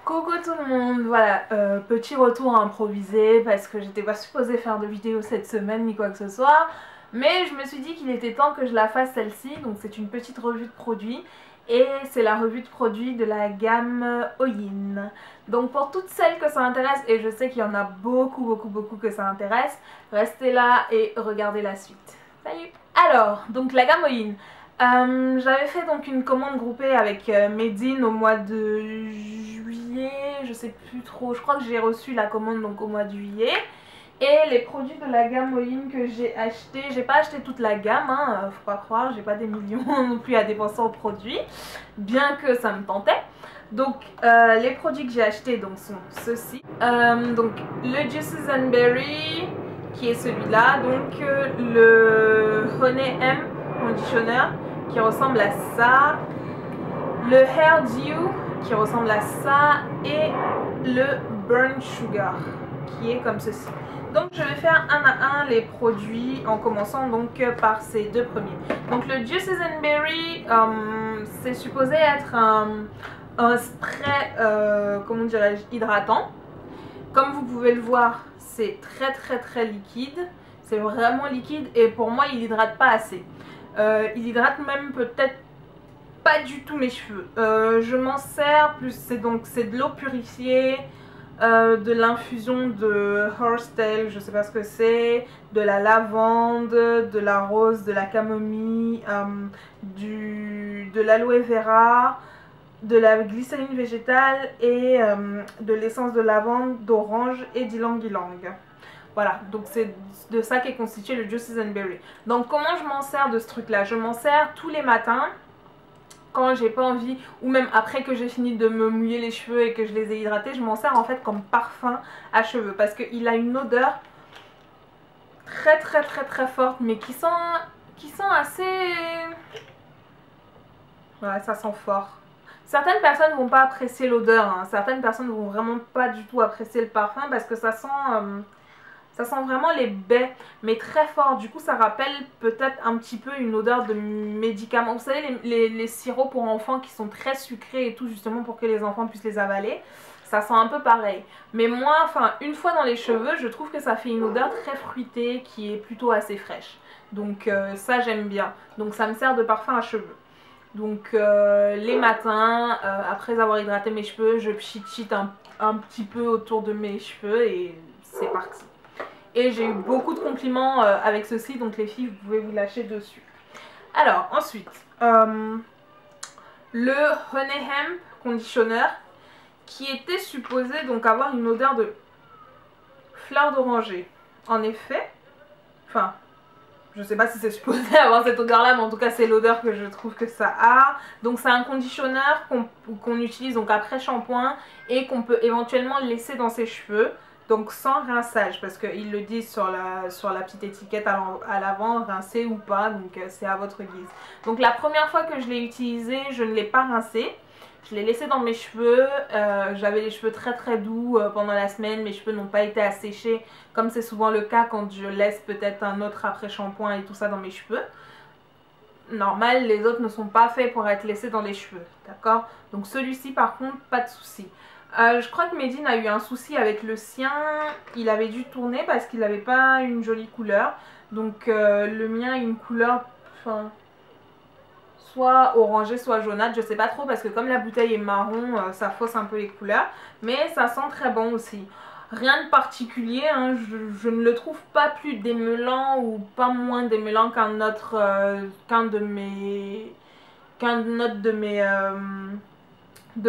Coucou tout le monde, voilà, petit retour improvisé parce que j'étais pas supposée faire de vidéo cette semaine ni quoi que ce soit, mais je me suis dit qu'il était temps que je la fasse celle-ci, donc c'est une petite revue de produits et c'est la revue de produits de la gamme Oyin. Donc pour toutes celles que ça intéresse, et je sais qu'il y en a beaucoup que ça intéresse, restez là et regardez la suite. Salut! Alors, donc la gamme Oyin. J'avais fait donc une commande groupée avec Medine au mois de juillet, je sais plus trop, je crois que j'ai reçu la commande donc au mois de juillet. Et les produits de la gamme Oyin que j'ai acheté, j'ai pas acheté toute la gamme, hein, faut pas croire, j'ai pas des millions non plus à dépenser en produits, bien que ça me tentait. Donc les produits que j'ai achetés donc, sont ceux-ci. Donc le Juices and Berry, qui est celui-là, donc le Honey M Conditioner qui ressemble à ça, le Hair Dew qui ressemble à ça et le Burn Sugar qui est comme ceci. Donc je vais faire un à un les produits en commençant donc par ces deux premiers. Donc le Juices and Berry, c'est supposé être un spray, comment dirais-je, hydratant. Comme vous pouvez le voir, c'est très liquide, c'est vraiment liquide et pour moi il hydrate pas assez. Il hydrate même peut-être pas du tout mes cheveux. Je m'en sers plus, c'est de l'eau purifiée, de l'infusion de horsetail, je sais pas ce que c'est, de la lavande, de la rose, de la camomille, de l'aloe vera, de la glycérine végétale et de l'essence de lavande, d'orange et d'ylang-ylang. Voilà, donc c'est de ça qu'est constitué le Juices and Berry. Donc comment je m'en sers de ce truc là? Je m'en sers tous les matins quand j'ai pas envie, ou même après que j'ai fini de me mouiller les cheveux et que je les ai hydratés, je m'en sers en fait comme parfum à cheveux parce qu'il a une odeur très forte mais qui sent assez... Ouais, ça sent fort. Certaines personnes vont pas apprécier l'odeur, hein. Certaines personnes vont vraiment pas du tout apprécier le parfum parce que ça sent vraiment les baies, mais très fort. Du coup, ça rappelle peut-être un petit peu une odeur de médicaments. Vous savez, les sirops pour enfants qui sont très sucrés et tout, justement pour que les enfants puissent les avaler. Ça sent un peu pareil. Mais moi, enfin, une fois dans les cheveux, je trouve que ça fait une odeur très fruitée qui est plutôt assez fraîche. Donc ça, j'aime bien. Donc ça me sert de parfum à cheveux. Donc les matins, après avoir hydraté mes cheveux, je pchit un petit peu autour de mes cheveux et c'est parti. Et j'ai eu beaucoup de compliments avec ceci, donc les filles, vous pouvez vous lâcher dessus. Alors, ensuite, le Honey Hemp Conditioner, qui était supposé donc avoir une odeur de fleur d'oranger. En effet, enfin, je sais pas si c'est supposé avoir cette odeur-là, mais en tout cas, c'est l'odeur que je trouve que ça a. Donc, c'est un conditionneur qu'on utilise donc après shampoing et qu'on peut éventuellement laisser dans ses cheveux. Donc sans rinçage, parce qu'ils le disent sur la petite étiquette à l'avant, rincer ou pas, donc c'est à votre guise. Donc la première fois que je l'ai utilisé, je ne l'ai pas rincé. Je l'ai laissé dans mes cheveux, j'avais les cheveux très doux pendant la semaine, mes cheveux n'ont pas été asséchés, comme c'est souvent le cas quand je laisse peut-être un autre après-shampoing et tout ça dans mes cheveux. Normal, les autres ne sont pas faits pour être laissés dans les cheveux, d'accord? Donc celui-ci par contre, pas de souci. Je crois que Medine a eu un souci avec le sien, il avait dû tourner parce qu'il n'avait pas une jolie couleur. Donc le mien a une couleur, enfin, soit orangée, soit jaunâtre, je sais pas trop parce que comme la bouteille est marron, ça fausse un peu les couleurs. Mais ça sent très bon aussi. Rien de particulier, hein, je ne le trouve pas plus démêlant ou pas moins démêlant qu'un autre, de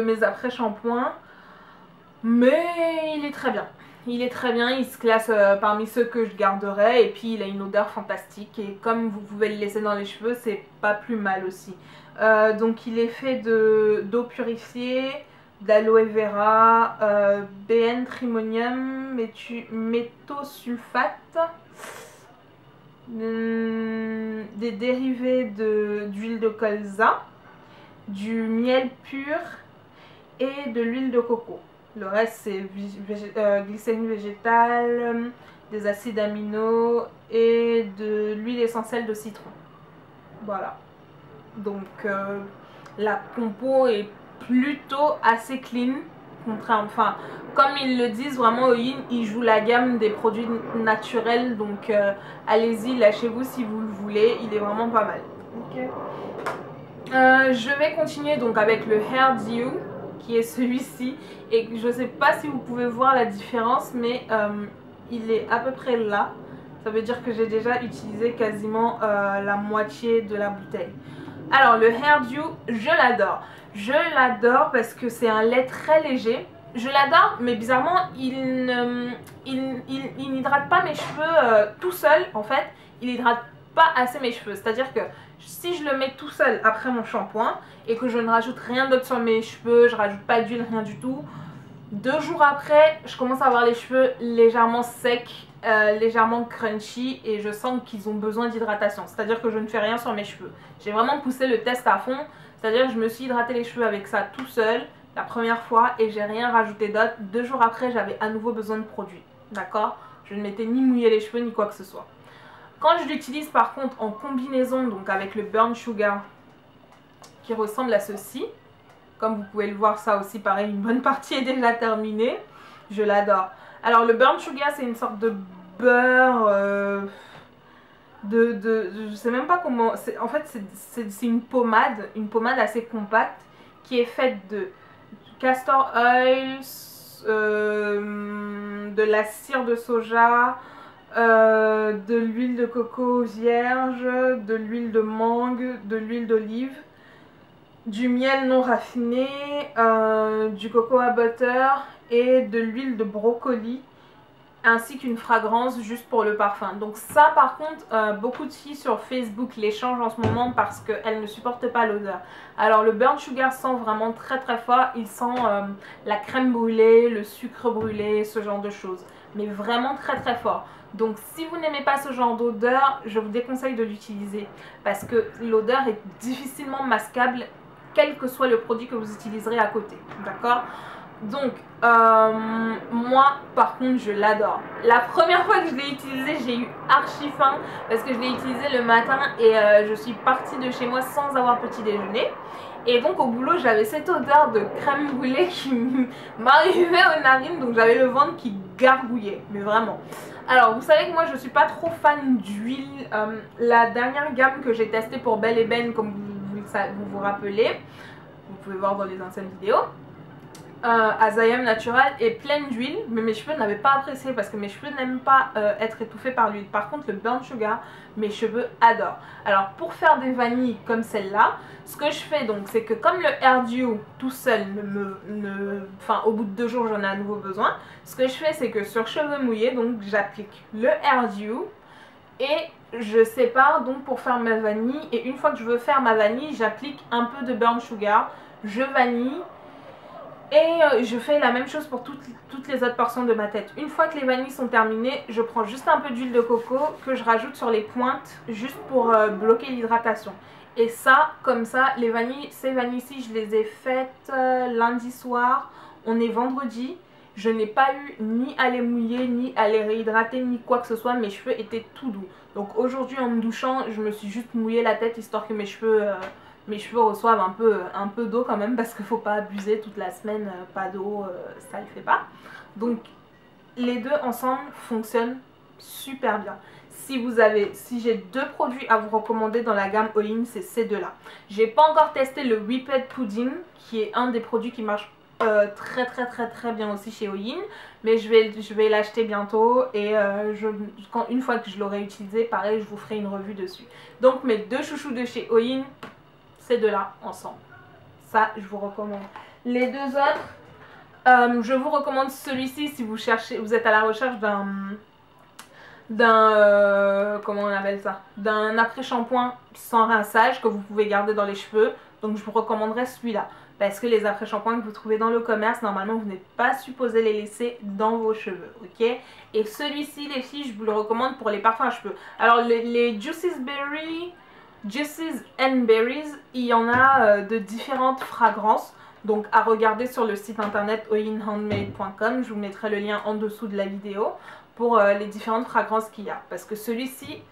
mes après-shampoings. Mais il est très bien. Il est très bien, il se classe parmi ceux que je garderai et puis il a une odeur fantastique et comme vous pouvez le laisser dans les cheveux, c'est pas plus mal aussi. Donc il est fait d'eau purifiée, d'aloe vera, BN trimonium, méthosulfate, des dérivés d'huile de colza, du miel pur et de l'huile de coco. Le reste, c'est glycérine végétale, des acides aminaux et de l'huile essentielle de citron. Voilà. Donc, la compo est plutôt assez clean contraire, enfin comme ils le disent vraiment, Oyin ils jouent la gamme des produits naturels, donc allez-y, lâchez-vous si vous le voulez, il est vraiment pas mal. Okay. Je vais continuer donc avec le Hair Dew qui est celui-ci, et je sais pas si vous pouvez voir la différence, mais il est à peu près là. Ça veut dire que j'ai déjà utilisé quasiment la moitié de la bouteille. Alors le Hair Dew, je l'adore. Je l'adore parce que c'est un lait très léger. Je l'adore, mais bizarrement, il n'hydrate pas mes cheveux tout seul. En fait, il n'hydrate pas assez mes cheveux. C'est-à-dire que si je le mets tout seul après mon shampoing et que je ne rajoute rien d'autre sur mes cheveux, je rajoute pas d'huile, rien du tout, 2 jours après, je commence à avoir les cheveux légèrement secs, légèrement crunchy, et je sens qu'ils ont besoin d'hydratation. C'est-à-dire que je ne fais rien sur mes cheveux. J'ai vraiment poussé le test à fond. C'est-à-dire que je me suis hydraté les cheveux avec ça tout seul la première fois et j'ai rien rajouté d'autre. 2 jours après, j'avais à nouveau besoin de produits. D'accord? Je ne m'étais ni mouillé les cheveux ni quoi que ce soit. Quand je l'utilise par contre en combinaison, donc avec le Burn Sugar qui ressemble à ceci, comme vous pouvez le voir, ça aussi pareil, une bonne partie est déjà terminée. Je l'adore. Alors le Burn Sugar, c'est une sorte de beurre, je sais même pas comment, en fait c'est une pommade assez compacte qui est faite de castor oil, de la cire de soja, de l'huile de coco vierge, de l'huile de mangue, de l'huile d'olive, du miel non raffiné, du cocoa butter et de l'huile de brocoli, ainsi qu'une fragrance juste pour le parfum. Donc ça par contre, beaucoup de filles sur Facebook l'échangent en ce moment parce qu'elles ne supportent pas l'odeur. Alors le Burn Sugar sent vraiment très très fort, il sent la crème brûlée, le sucre brûlé, ce genre de choses. Mais vraiment très très fort. Donc si vous n'aimez pas ce genre d'odeur, je vous déconseille de l'utiliser parce que l'odeur est difficilement masquable quel que soit le produit que vous utiliserez à côté. D'accord ? Donc, moi, par contre, je l'adore. La première fois que je l'ai utilisé, j'ai eu archi faim parce que je l'ai utilisé le matin et je suis partie de chez moi sans avoir petit déjeuner. Et donc, au boulot, j'avais cette odeur de crème brûlée qui m'arrivait aux narines. Donc, j'avais le ventre qui gargouillait, mais vraiment. Alors, vous savez que moi, je suis pas trop fan d'huile. La dernière gamme que j'ai testée pour Belle et Ben, comme vous rappelez, vous pouvez voir dans les anciennes vidéos, Azayam Natural est pleine d'huile, mais mes cheveux n'avaient pas apprécié parce que mes cheveux n'aiment pas être étouffés par l'huile. Par contre le Burn Sugar, mes cheveux adorent. Alors pour faire des vanilles comme celle-là, ce que je fais donc c'est que comme le Hair Dew tout seul enfin au bout de 2 jours j'en ai à nouveau besoin, ce que je fais c'est que sur cheveux mouillés, donc j'applique le Hair Dew et je sépare donc pour faire ma vanille, et une fois que je veux faire ma vanille, j'applique un peu de Burn Sugar, je vanille. Et je fais la même chose pour toutes les autres portions de ma tête. Une fois que les vanilles sont terminées, je prends juste un peu d'huile de coco que je rajoute sur les pointes, juste pour bloquer l'hydratation. Et ça, comme ça, ces vanilles-ci, je les ai faites lundi soir. On est vendredi. Je n'ai pas eu ni à les mouiller, ni à les réhydrater, ni quoi que ce soit. Mes cheveux étaient tout doux. Donc aujourd'hui, en me douchant, je me suis juste mouillé la tête, histoire que mes cheveux reçoivent un peu d'eau quand même, parce qu'il ne faut pas abuser toute la semaine, pas d'eau, ça le fait pas. Donc les deux ensemble fonctionnent super bien. Si j'ai 2 produits à vous recommander dans la gamme All-in, c'est ces deux-là. J'ai pas encore testé le Whipped Pudding, qui est un des produits qui marche très bien aussi chez All-in, mais je vais l'acheter bientôt et une fois que je l'aurai utilisé, pareil, je vous ferai une revue dessus. Donc mes 2 chouchous de chez All-in, ces deux-là ensemble. Ça, je vous recommande. Les 2 autres, je vous recommande celui-ci si vous êtes à la recherche comment on appelle ça, d'un après-shampoing sans rinçage que vous pouvez garder dans les cheveux. Donc je vous recommanderais celui-là, parce que les après-shampoings que vous trouvez dans le commerce, normalement vous n'êtes pas supposé les laisser dans vos cheveux, ok? Et celui-ci, les filles, je vous le recommande pour les parfums à cheveux. Alors les Juices and Berries, il y en a de différentes fragrances. Donc à regarder sur le site internet allinhandmade.com, je vous mettrai le lien en dessous de la vidéo pour les différentes fragrances qu'il y a. Parce que celui-ci,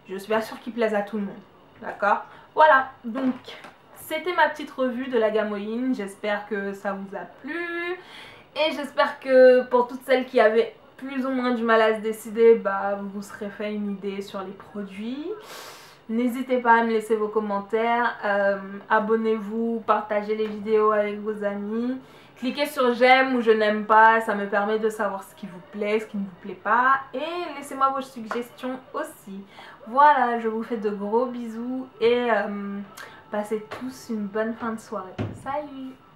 je suis pas sûre qu'il plaise à tout le monde. D'accord? Voilà, donc c'était ma petite revue de la gamme All-in. J'espère que ça vous a plu. Et j'espère que pour toutes celles qui avaient plus ou moins du mal à se décider, bah, vous vous serez fait une idée sur les produits. N'hésitez pas à me laisser vos commentaires, abonnez-vous, partagez les vidéos avec vos amis. Cliquez sur j'aime ou je n'aime pas, ça me permet de savoir ce qui vous plaît, ce qui ne vous plaît pas. Et laissez-moi vos suggestions aussi. Voilà, je vous fais de gros bisous et passez tous une bonne fin de soirée. Salut!